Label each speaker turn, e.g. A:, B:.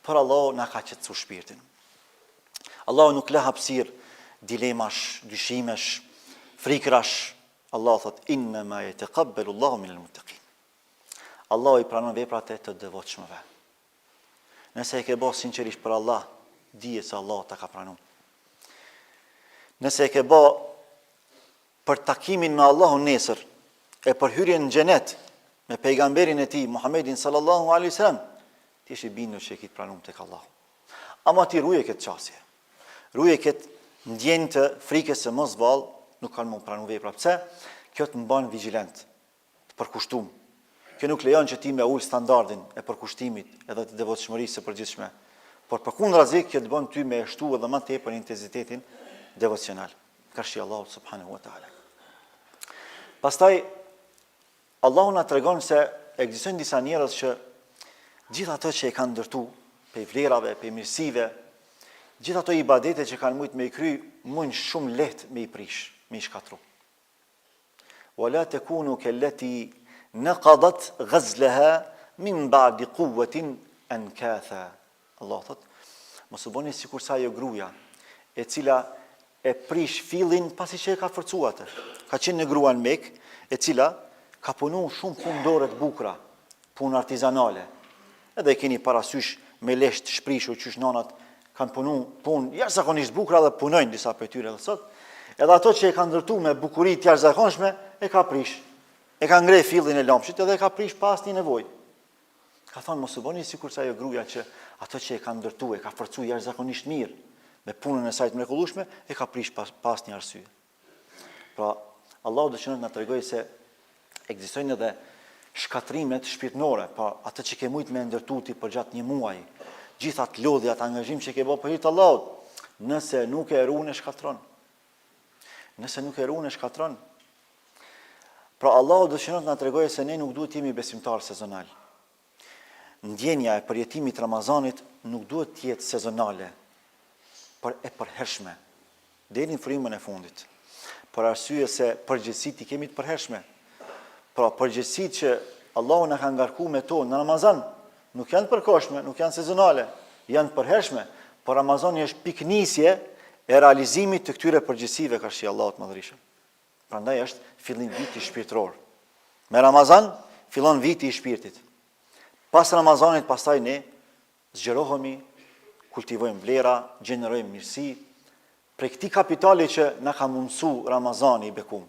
A: Por Allahu na ka qetësu shpirtin. Allahu nuk le hapësirë dilemash, dyshimesh, frikrash. Allah thot, innama yataqabbalu Allahu minal muttaqin. Allahu i pranon veprat e të devotshmëve. Nëse e ke bërë sinqerisht për Allah, dije se Allah ta ka pranuar. Nëse e ke bërë për takimin me Allahun nesër e për hyrjen në xhenet me pejgamberin e tij Muhammedin sallallahu alaihi wasallam, ti je i bindur se e ke pranuar tek Allahu. Ama ti ruje këtë çësje. Ruje këtë ndjenjë të frikës së mos vallë, nuk kanë më pranuar vepra. Pse? Kjo të mban vigjilent, të përkushtuar. Kjo nuk lejon që ti me ul standardin e përkushtimit edhe të devotshmërisë së përgjithshme. Por përkundrazi kjo të bën ty me shtu edhe më tepër intensitetin devocional. Karshi Allahu subhanahu wa taala. Pastaj Allahu na tregon se ekzistojnë disa njerëz që gjithë ato që e kanë ndërtu, pe vlerave, pe mirësive, gjithë ato ibadete që kanë mujt me i kry, mund shumë lehtë me i prish, me i shkatru. Wala takunu kallati naqadat ghazlaha min ba'di quwwatin ankatha. Allah thot, mos u bëni sikur sa ajo gruaja, e cila e prish fillin pasi që e ka forcuar atë. Ka qenë në grua në Mekë, e cila ka punu shumë punë dore të bukura, punë artizanale. Edhe e keni parasysh me lesh të shprishur qysh nanat kanë punu punë jashtëzakonisht bukura dhe punojnë disa prej tyre edhe sot. Edhe ato që e kanë ndërtuar me bukuri të jashtëzakonshme e ka prish. E ka ngrej fillin e lampshit edhe e ka prish pas një nevojë. Ka thonë mos u bëni sikur sa ajo gruaja që ato që e ka ndërtuar, e ka forcuar jashtëzakonisht mirë me punën e saj të mrekullueshme, e ka prish pas një arsye. Pra, Allahu dëshiron të na tregojë se ekzistojnë edhe shkatrimet shpirtënore, pa atë që ke mujt me ndërtu ti për gjatë një muaji, gjithë atë lodhje, atë angazhim që ke bërë për hir të Allahut, nëse nuk e ruan e shkatron. Nëse nuk e ruan e shkatron. Pra Allahu dëshiron të na tregojë se ne nuk duhet të jemi besimtar sezonal. Ndjenja e përjetimit Ramazanit nuk duhet të jetë sezonale, por e përhershme, deri në frymën e fundit. Për arsye se përgjegjësitë i kemi të përhershme. Pra përgjegjësitë që Allahu na ka ngarkuar me to në Ramazan nuk janë të përkohshme, nuk janë sezonale, janë të përhershme, por Ramazani është piknisje e realizimit të këtyre përgjegjësive karshi Allahut Madhërisht. Prandaj është fillim viti shpirtëror. Me Ramazan fillon viti i shpirtit. Pas Ramazanit pastaj ne zgjerohemi, kultivojmë vlera, gjenerojmë mirësi, prej këtij kapitali që na ka mundsuar Ramazani i bekum.